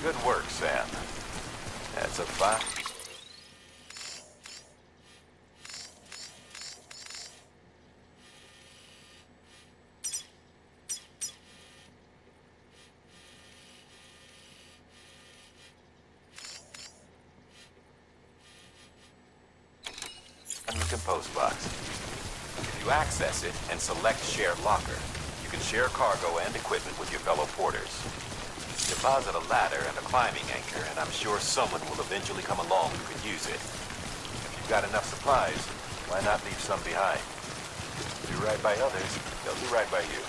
Good work, Sam. That's a five. And the compose box. If you access it and select Share Locker, you can share cargo and equipment with your fellow porters. Deposit a ladder and a climbing anchor, and I'm sure someone will eventually come along who can use it. If you've got enough supplies, why not leave some behind? Do right by others, they'll do right by you.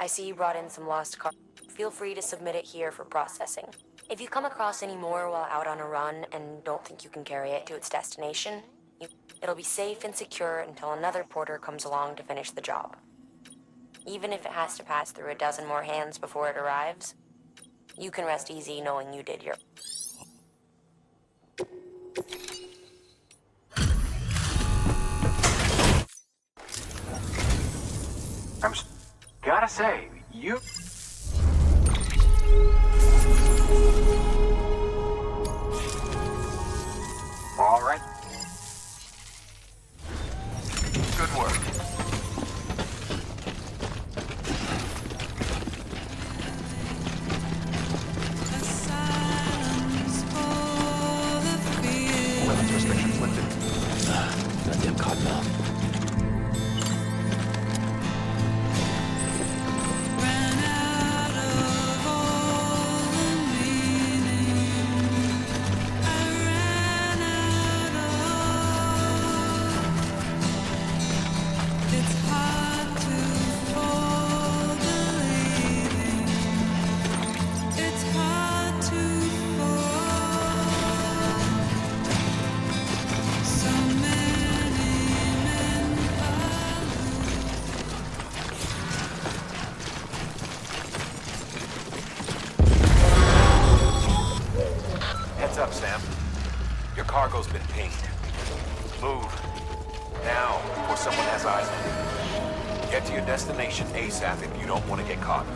I see you brought in some lost cargo. Feel free to submit it here for processing. If you come across any more while out on a run and don't think you can carry it to its destination, it'll be safe and secure until another porter comes along to finish the job. Even if it has to pass through a dozen more hands before it arrives, you can rest easy knowing you did your... Gotta say, you... All right. Good work. Weapons restrictions lifted. Goddamn cottonmouth. Heads up, Sam. Your cargo's been pinged. Move. Now, before someone has eyes on you. Get to your destination ASAP if you don't want to get caught.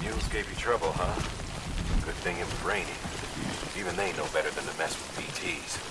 Mules gave you trouble, huh? Good thing it was raining. Even they know better than to mess with BTs.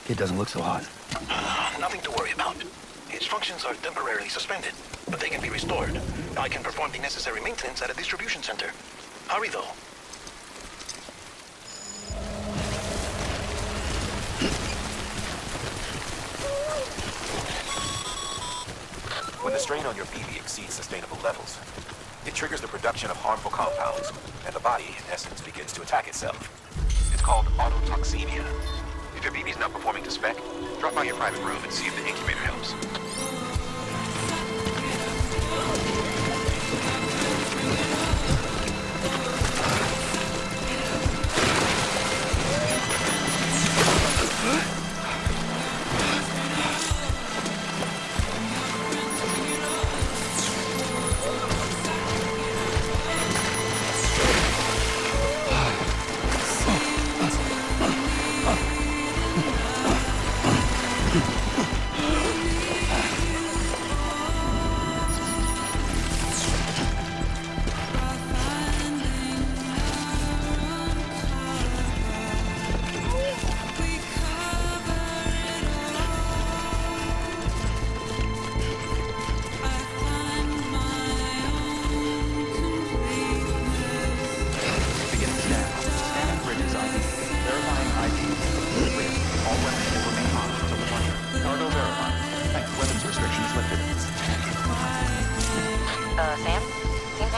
It doesn't look so hot. Nothing to worry about. Its functions are temporarily suspended, but they can be restored. I can perform the necessary maintenance at a distribution center. Hurry, though. When the strain on your BB exceeds sustainable levels, it triggers the production of harmful compounds, and the body, in essence, begins to attack itself. It's called autotoxemia. If your BB's not performing to spec, drop by your private room and see if the incubator helps.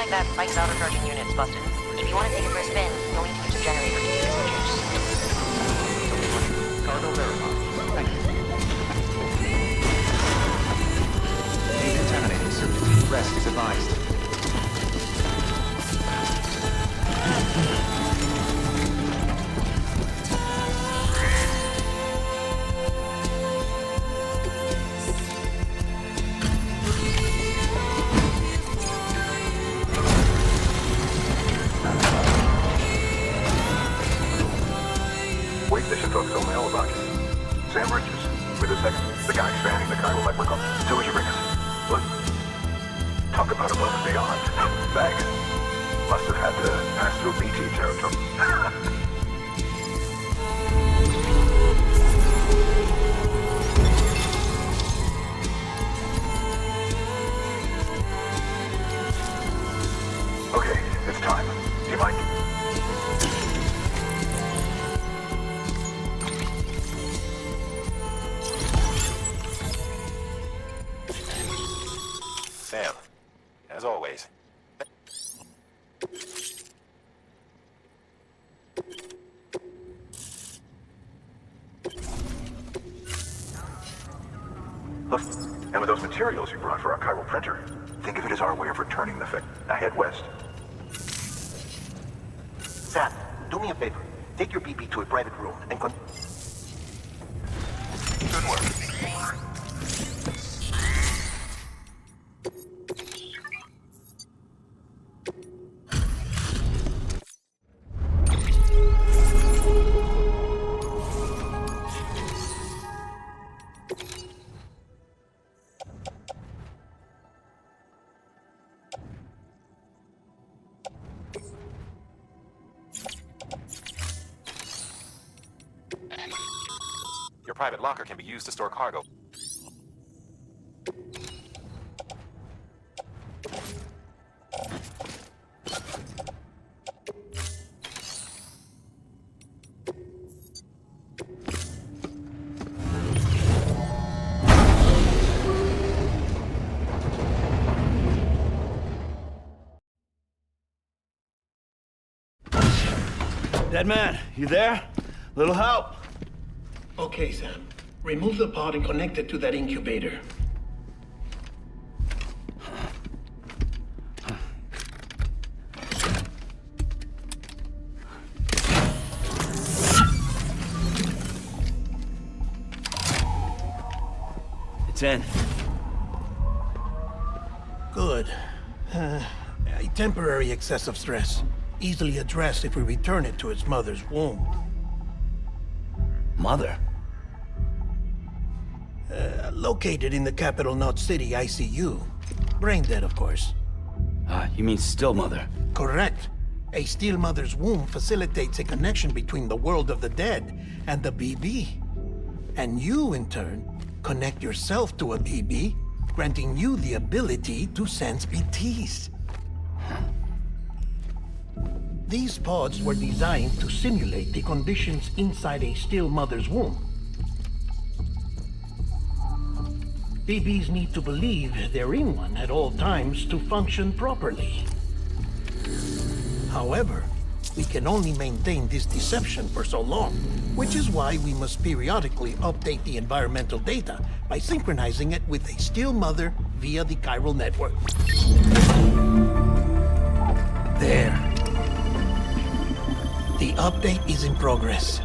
like that bike's outer charging unit's busted. If you want to take it for a spin, you'll need to use a generator to use the juice. Cargo verified. Thank you. Decontaminating circuit. Rest is advised. Wait, this should talk so mail about you. Sam Bridges, with a second. The guy expanding the Kargo network on. Do as you bring us. Look. Talk about above and beyond. Thanks. Must have had to pass through BT territory. Okay, it's time. Do you mind? Sam, as always. Look, and with those materials you brought for our chiral printer, think of it as our way of returning the thing. Now head west. Sam, do me a favor. Take your BB to a private room and Good work. Your private locker can be used to store cargo. Dead man, you there? Little help? Okay, Sam. Remove the pod and connect it to that incubator. It's in. Good. A temporary excessive stress. Easily addressed if we return it to its mother's womb. Mother? Located in the capital Knot City ICU. Brain dead, of course. You mean still mother? Correct. A steel mother's womb facilitates a connection between the world of the dead and the BB. And you, in turn, connect yourself to a BB, granting you the ability to sense BTs. These pods were designed to simulate the conditions inside a still mother's womb. BBs need to believe they're in one at all times to function properly. However, we can only maintain this deception for so long, which is why we must periodically update the environmental data by synchronizing it with a still mother via the chiral network. There. The update is in progress.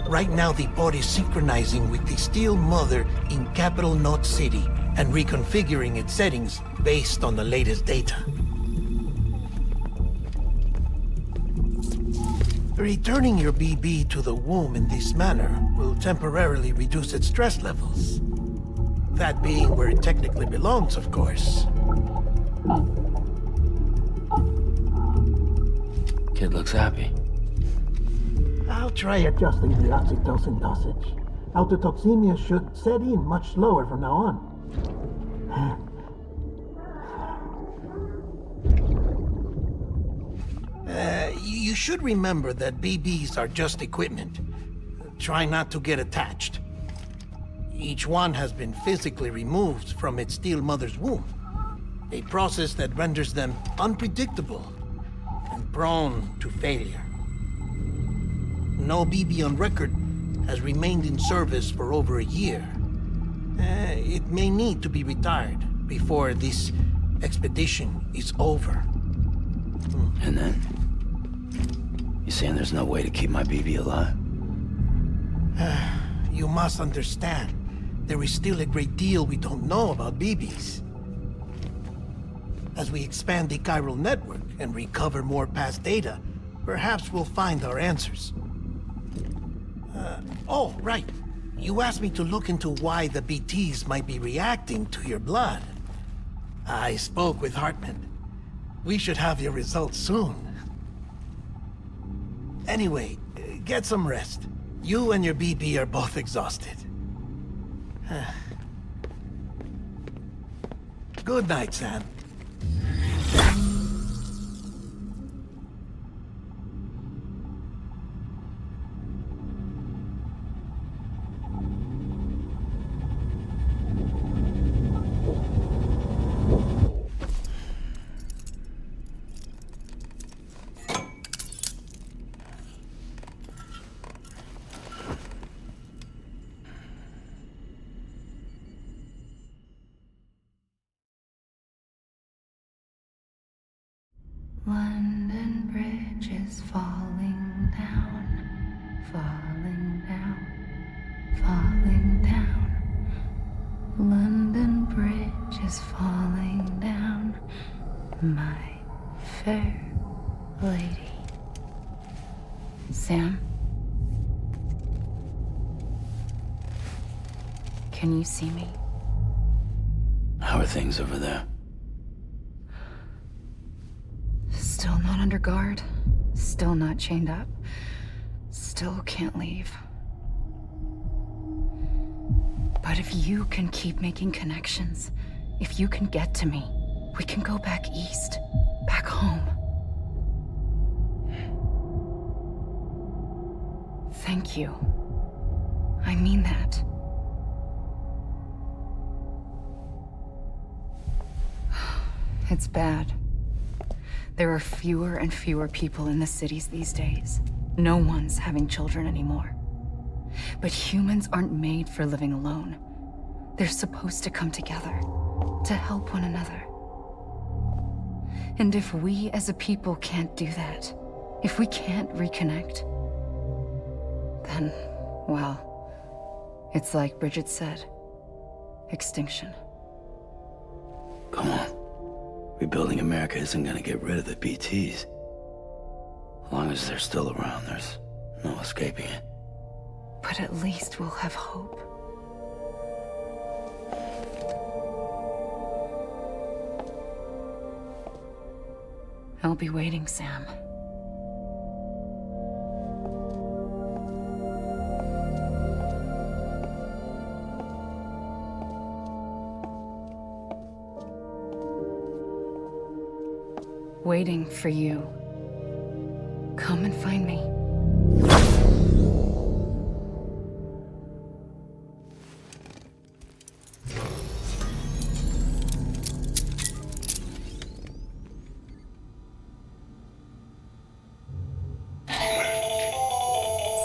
Right now, the pod is synchronizing with the steel mother in capital Knot City and reconfiguring its settings based on the latest data. Returning your BB to the womb in this manner will temporarily reduce its stress levels. That being where it technically belongs, of course. Kid looks happy. I'll try adjusting the oxytocin dosage. Autotoxemia should set in much slower from now on. You should remember that BBs are just equipment. Try not to get attached. Each one has been physically removed from its steel mother's womb. A process that renders them unpredictable and prone to failure. No BB on record has remained in service for over a year. It may need to be retired before this expedition is over. And then? You saying there's no way to keep my BB alive? You must understand, there is still a great deal we don't know about BBs. As we expand the chiral network and recover more past data, perhaps we'll find our answers. Oh, right. You asked me to look into why the BTs might be reacting to your blood. I spoke with Hartman. We should have your results soon. Anyway, get some rest. You and your BB are both exhausted. Good night, Sam. London Bridge is falling down, falling down, falling down. London Bridge is falling down, my fair lady. Sam? Can you see me? How are things over there? Still not under guard, still not chained up, still can't leave. But if you can keep making connections, if you can get to me, we can go back east, back home. Thank you. I mean that. It's bad. There are fewer and fewer people in the cities these days. No one's having children anymore. But humans aren't made for living alone. They're supposed to come together, to help one another. And if we as a people can't do that, if we can't reconnect, then, well, it's like Bridget said, extinction. Come on. Rebuilding America isn't gonna get rid of the BTs. As long as they're still around, there's no escaping it. But at least we'll have hope. I'll be waiting, Sam. Waiting for you. Come and find me.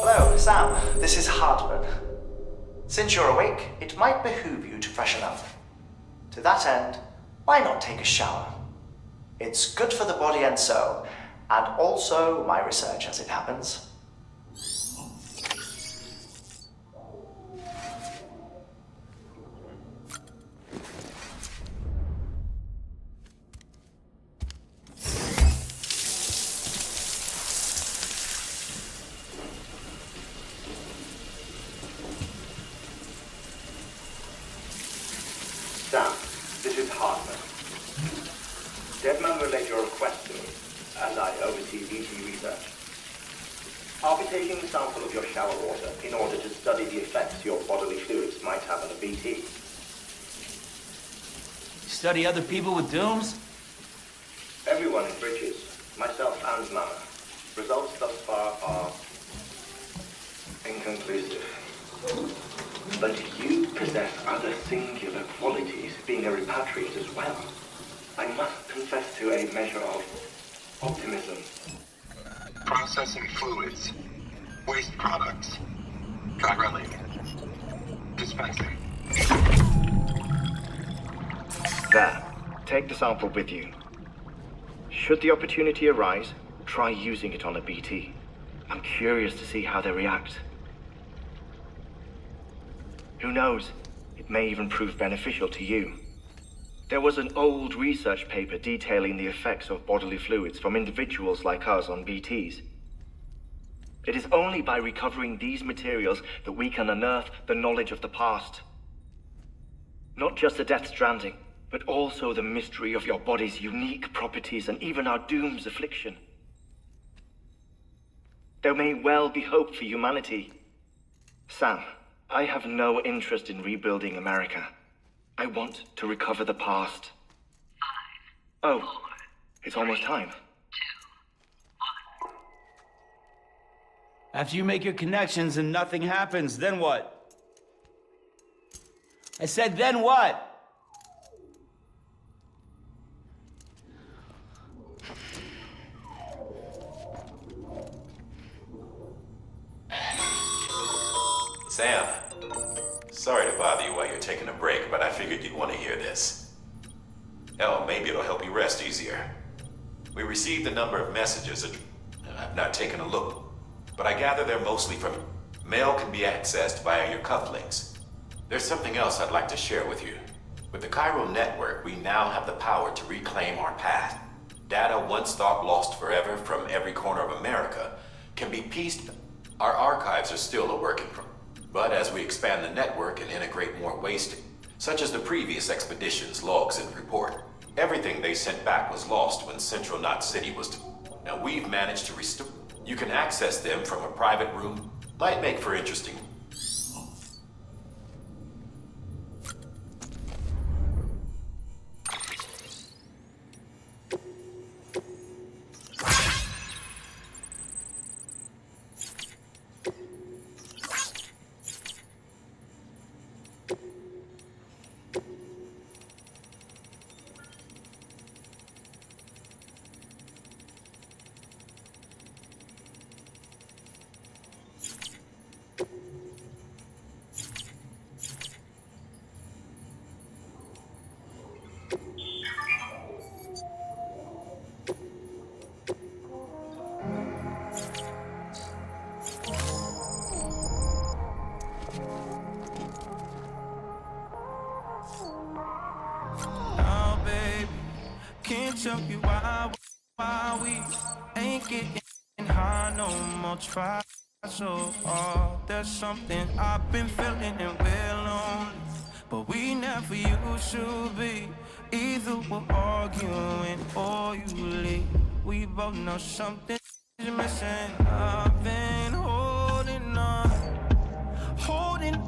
Hello, Sam. This is Hartman. Since you're awake, it might behoove you to freshen up. To that end, why not take a shower? It's good for the body and soul, and also my research as it happens. Sam, this is Hartman. Deadman relayed your request to me, and I oversee BT research. I'll be taking a sample of your shower water in order to study the effects your bodily fluids might have on a BT. Study other people with dooms? Everyone in Bridges, myself and Mama. Results thus far are inconclusive. But you possess other singular qualities, being a repatriate as well. I must confess to a measure of optimism. Processing fluids. Waste products. Dry dispensing. There. Take the sample with you. Should the opportunity arise, try using it on a BT. I'm curious to see how they react. Who knows? It may even prove beneficial to you. There was an old research paper detailing the effects of bodily fluids from individuals like us on BTs. It is only by recovering these materials that we can unearth the knowledge of the past. Not just the death stranding, but also the mystery of your body's unique properties and even our Doom's affliction. There may well be hope for humanity. Sam, I have no interest in rebuilding America. I want to recover the past. 5, 4, it's almost time. 2, 1. After you make your connections and nothing happens, then what? I said, then what? Sam, sorry to bother you while you're taking a break, but I figured you'd want to hear this. Hell, maybe it'll help you rest easier. We received a number of messages, and I've not taken a look, but I gather they're mostly from mail can be accessed via your cufflinks. There's something else I'd like to share with you. With the chiral network, we now have the power to reclaim our path. Data once thought lost forever from every corner of America can be pieced. Our archives are still a work in progress. But as we expand the network and integrate more waste, such as the previous expedition's logs and report, everything they sent back was lost when Central Knot City was. Now we've managed to restore. You can access them from a private room. Might make for interesting. Tell you why we ain't getting high no more. Try so hard. There's something I've been feeling and we're lonely, but we never used to be. Either we're arguing or you leave. We both know something's missing. I've been holding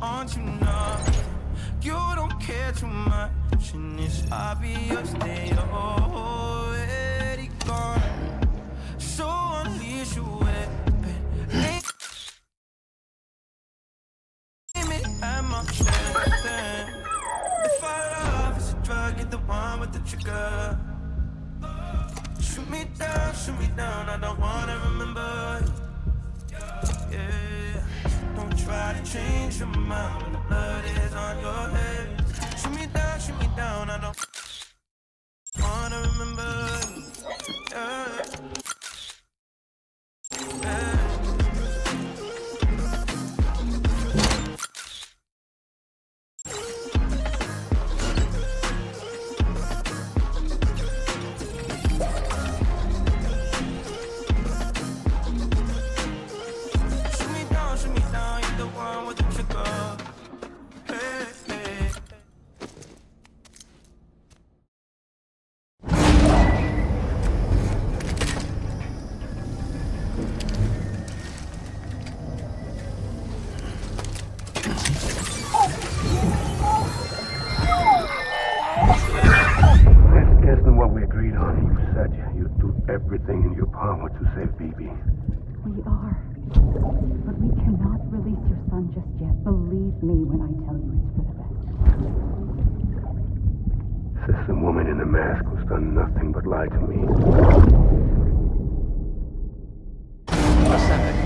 on to nothing. You don't care too much, and it's obvious that you're already gone. So unleash your weapon. Aim it at my chest. If our love is a drug, get the one with the trigger. Shoot me down, I don't wanna remember. Yeah, don't try to change your mind when the blood is on your head. Shoot me down, I don't wanna remember. Yeah. Yeah. Everything in your power to save BB. We are. But we cannot release your son just yet. Believe me when I tell you it's for the best. The woman in the mask was done nothing but lie to me. Ascending.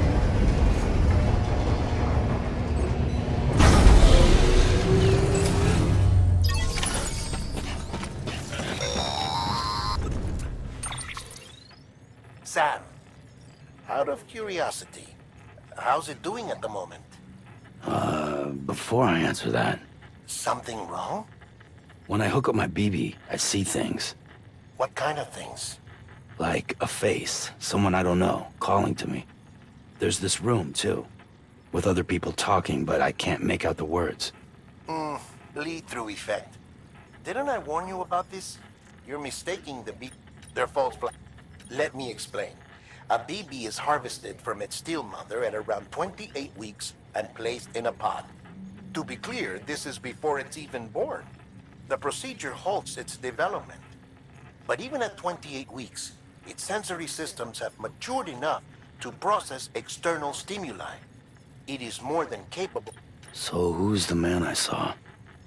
Sam, out of curiosity, how's it doing at the moment? Before I answer that, Something wrong? when I hook up my BB, I see things. What kind of things? Like a face, someone I don't know, calling to me. There's this room, too, with other people talking, but I can't make out the words. Bleed-through effect. Didn't I warn you about this? You're mistaking the BB. They're false flags. Let me explain. A BB is harvested from its steel mother at around 28 weeks and placed in a pod. To be clear, this is before it's even born. The procedure halts its development. But even at 28 weeks, its sensory systems have matured enough to process external stimuli. It is more than capable. So who's the man I saw?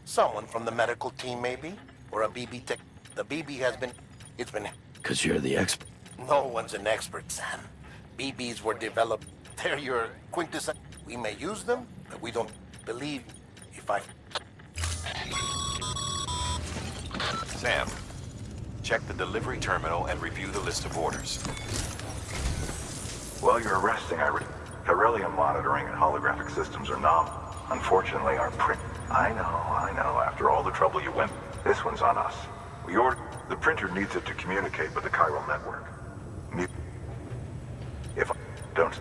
Someone from the medical team, maybe? Or a BB tech. The BB has been... It's been... 'Cause you're the expert. No one's an expert, Sam. BBs were developed. They're your quintessential. We may use them, but we don't believe if I... Sam, check the delivery terminal and review the list of orders. While you're resting, beryllium monitoring and holographic systems are novel. Unfortunately, our print... I know. After all the trouble you went, this one's on us. The printer needs it to communicate with the chiral network. If I don't...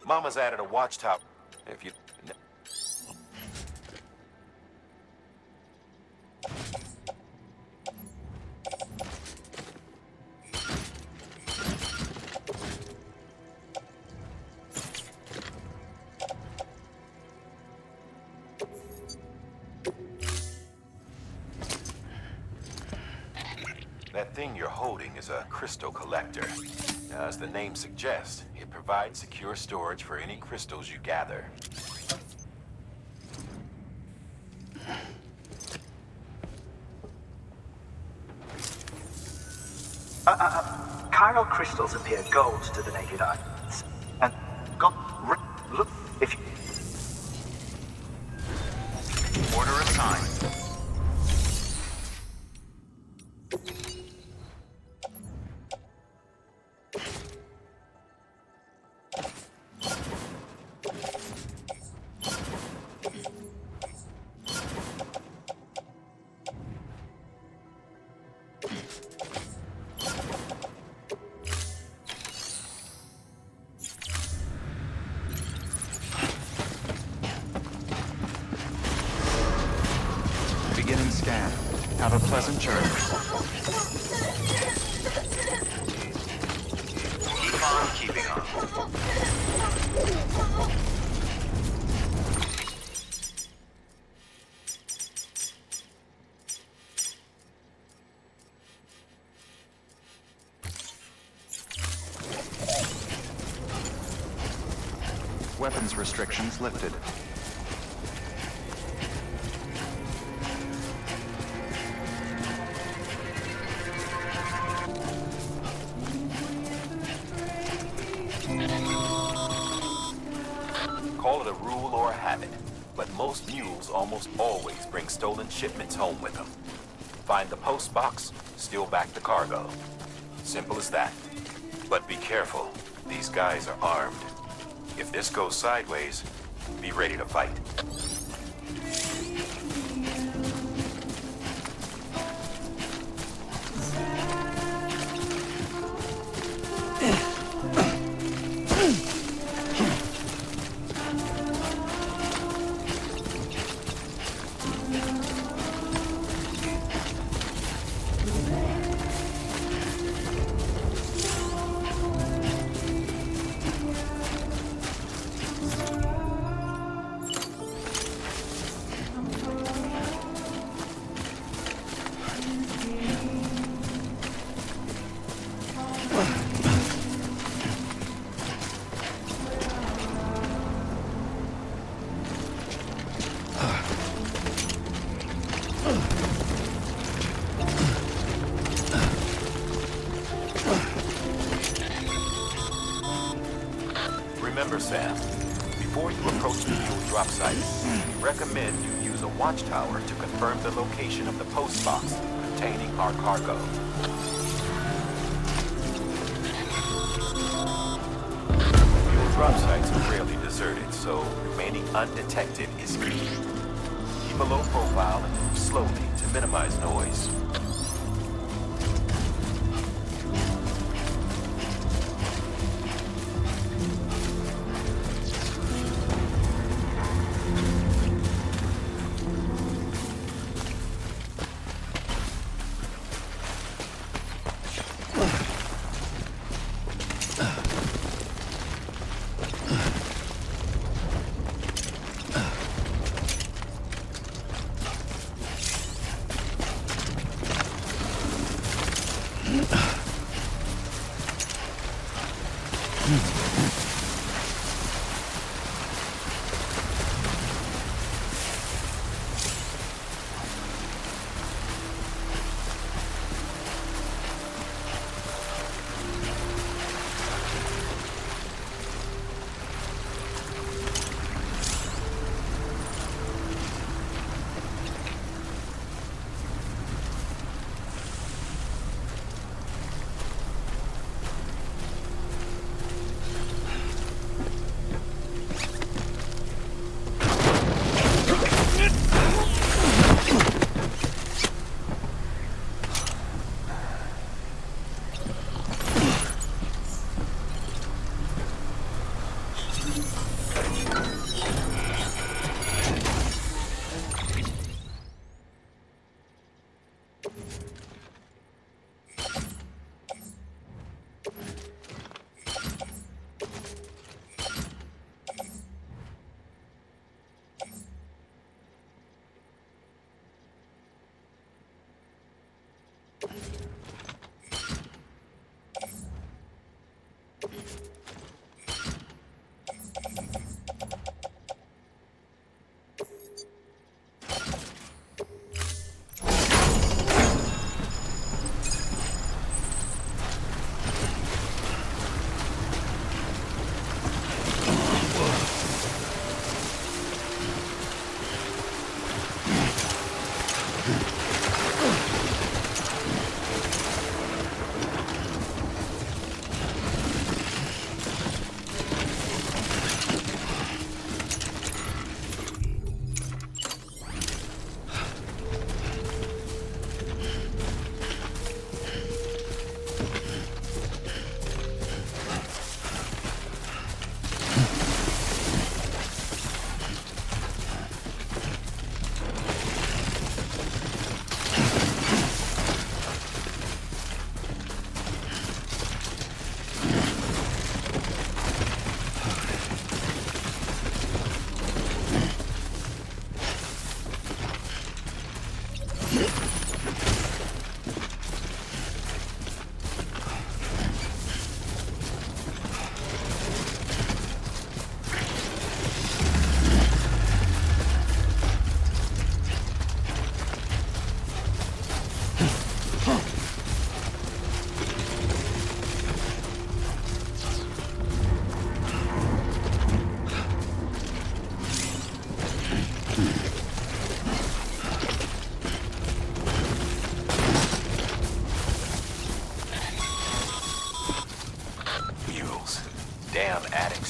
Mama's added a watchtower. If you... That thing you're holding is a crystal collector. Now, as the name suggests, it provides secure storage for any crystals you gather. Chiral crystals appear gold to the naked eye. And gold... Look, if you... Order assigned. Beginning scan. Have a pleasant journey. Keep on keeping on. Weapons restrictions lifted. Call it a rule or a habit, but most mules almost always bring stolen shipments home with them. Find the post box, steal back the cargo. Simple as that. But be careful, these guys are armed. If this goes sideways, be ready to fight. Remember, Sam, before you approach the fuel drop site, we recommend you use a watchtower to confirm the location of the post box containing our cargo. Fuel drop sites are rarely deserted, so remaining undetected is key. Keep a low profile and move slowly to minimize noise.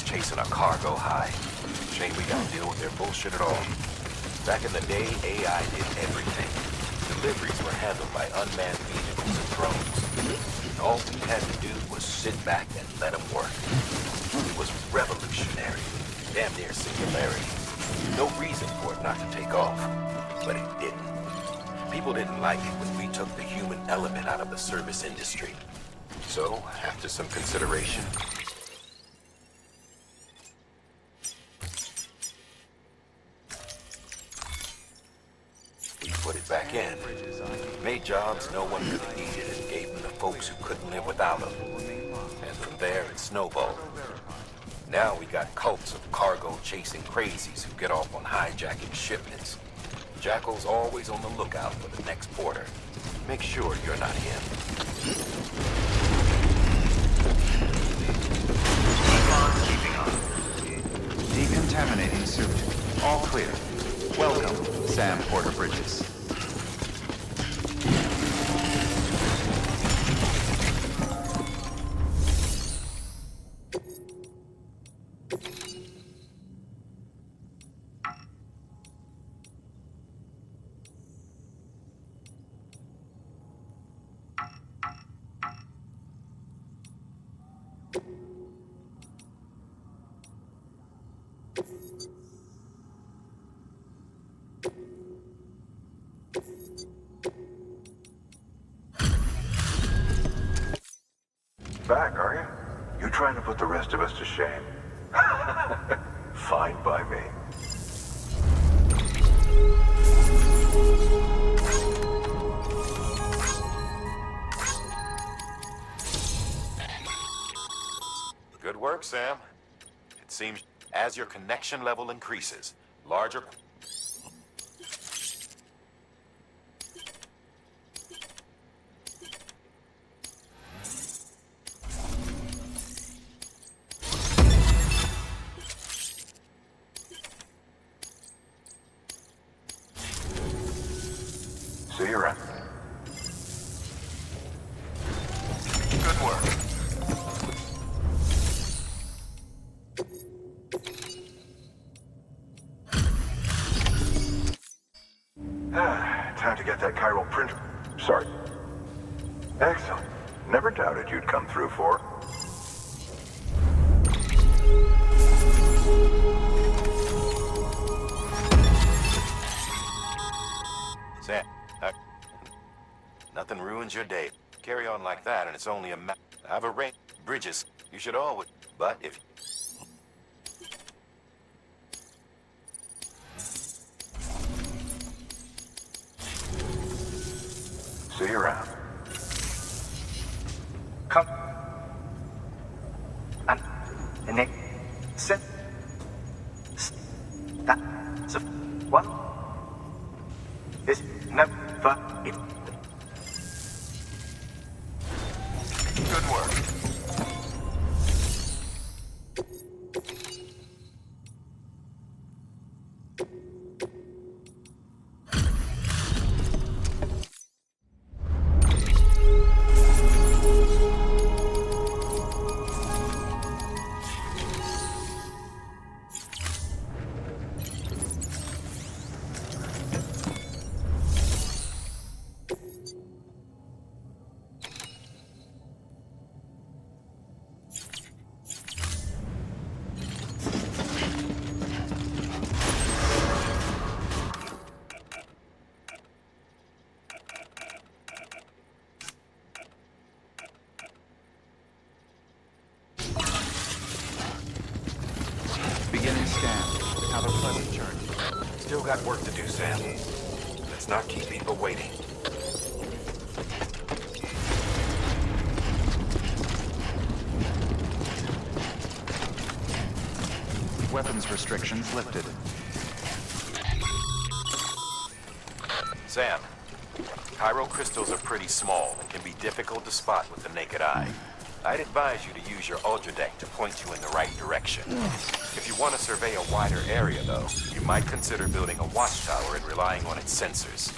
Chasing a cargo high. Shame we gotta deal with their bullshit at all. Back in the day, AI did everything. Deliveries were handled by unmanned vehicles and drones. All we had to do was sit back and let them work. It was revolutionary. Damn near singularity. No reason for it not to take off. But it didn't. People didn't like it when we took the human element out of the service industry. So, after some consideration, put it back in. Made jobs no one really needed and gave them to folks who couldn't live without them. And from there, it snowballed. Now we got cults of cargo-chasing crazies who get off on hijacking shipments. Jackal's always on the lookout for the next porter. Make sure you're not him. Keep on keeping on. Decontaminating suit. All clear. Welcome, Sam Porter Bridges. Back, are you? You trying to put the rest of us to shame? Fine by me. Good work, Sam. It seems as your connection level increases, larger... See you around. Good work. Time to get that chiral printer. Sorry. Excellent. Never doubted you'd come through for. Sam, nothing ruins your day. Carry on like that, and it's only a I've arranged bridges. You should always. But if. See you around. Come. And Nick. Sit. That's a what? Is never it. Good work. Beginning scan. Have a pleasant journey. Still got work to do, Sam. Let's not keep people waiting. Weapons restrictions lifted. Sam, chiral crystals are pretty small and can be difficult to spot with the naked eye. I'd advise you to use your ultradeck to point you in the right direction. If you want to survey a wider area, though, you might consider building a watchtower and relying on its sensors.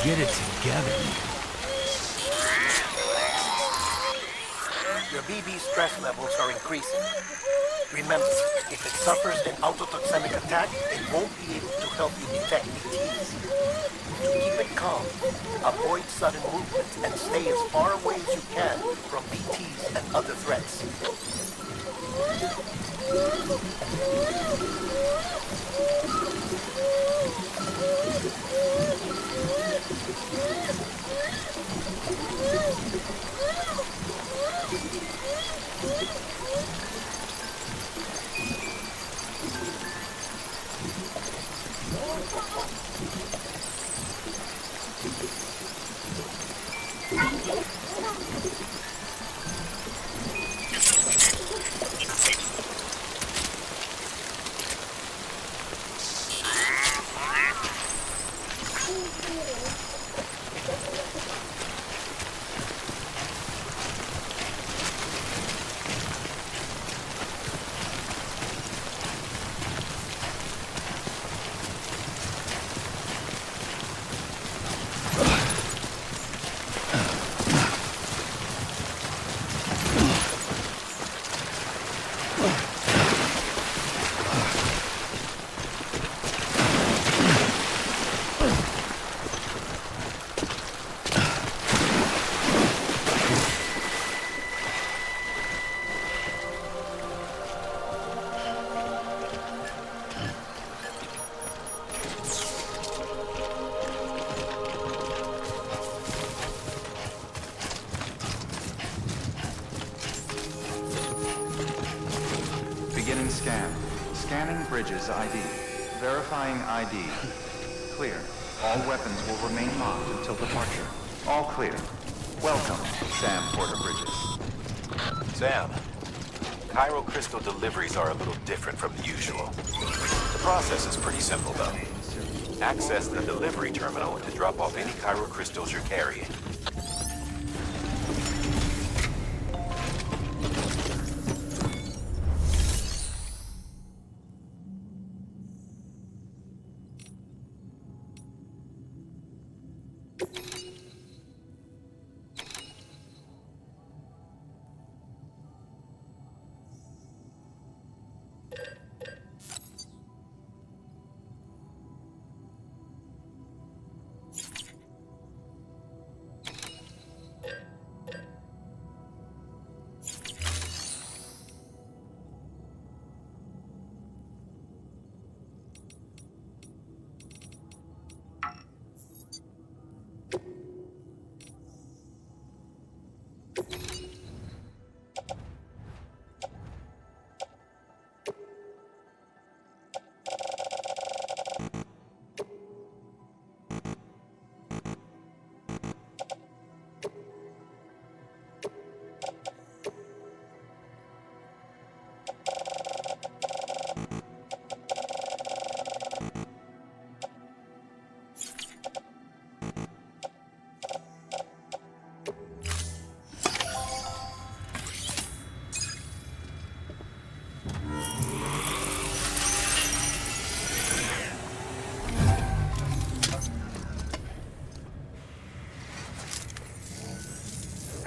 Get it together. Your BB stress levels are increasing. Remember, if it suffers an autotoxemic attack, it won't be able to help you detect BTs. To keep it calm, avoid sudden movement and stay as far away as you can from BTs and other threats. Beginning scan. Scanning bridges ID. Verifying ID. Clear. All weapons will remain locked until departure. All clear. Welcome, Sam Porter Bridges. Sam, chiral crystal deliveries are a little different from the usual. The process is pretty simple, though. Access the delivery terminal to drop off any chiral crystals you're carrying.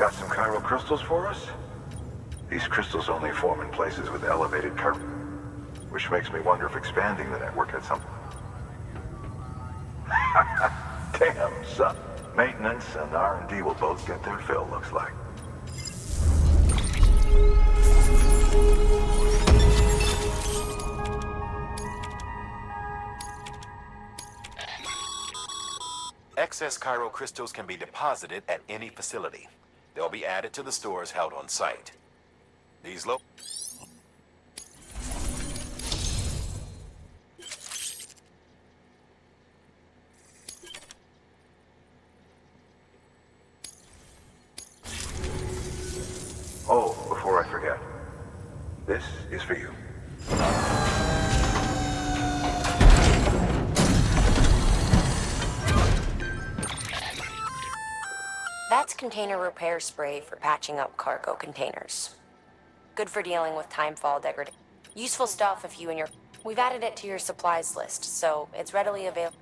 Got some chiral crystals for us? These crystals only form in places with elevated current, which makes me wonder if expanding the network had some... Damn, son. Maintenance and R&D will both get their fill, looks like. Excess chiral crystals can be deposited at any facility. They'll be added to the stores held on site. These Oh, before I forget. This is for you. That's container repair spray for patching up cargo containers. Good for dealing with timefall degradation. Useful stuff if you and your... We've added it to your supplies list, so it's readily available.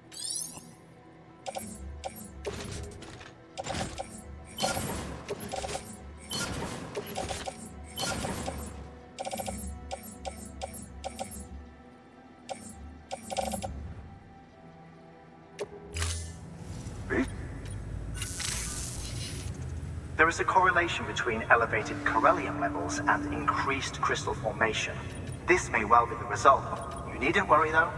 There is a correlation between elevated corellium levels and increased crystal formation. This may well be the result. You needn't worry though.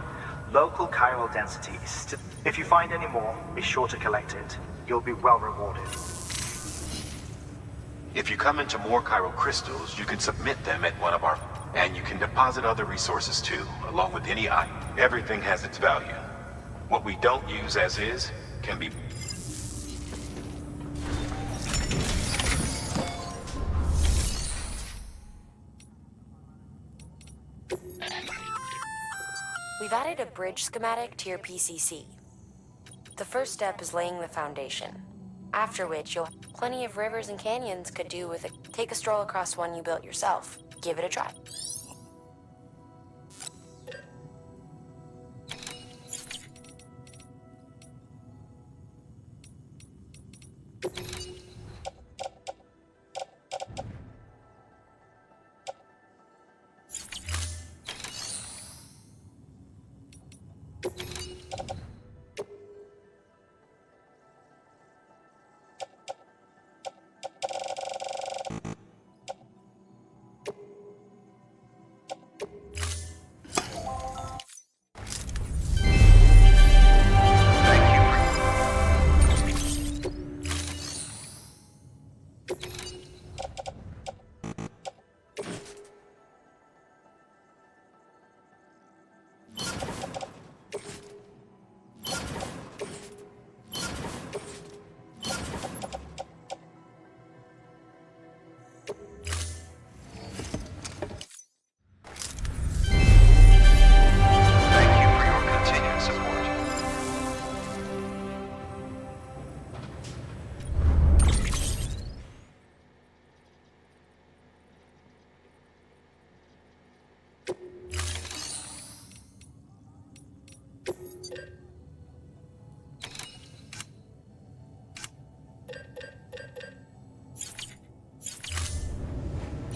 Local chiral density is still... If you find any more, be sure to collect it. You'll be well rewarded. If you come into more chiral crystals, you can submit them at one of our... And you can deposit other resources too, along with any item. Everything has its value. What we don't use as is, can be... We've added a bridge schematic to your PCC. The first step is laying the foundation, after which you'll have plenty of rivers and canyons could do with it. Take a stroll across one you built yourself. Give it a try.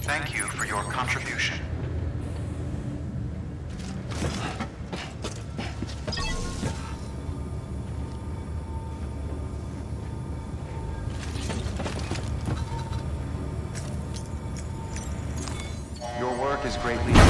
Thank you for your contribution. Your work is greatly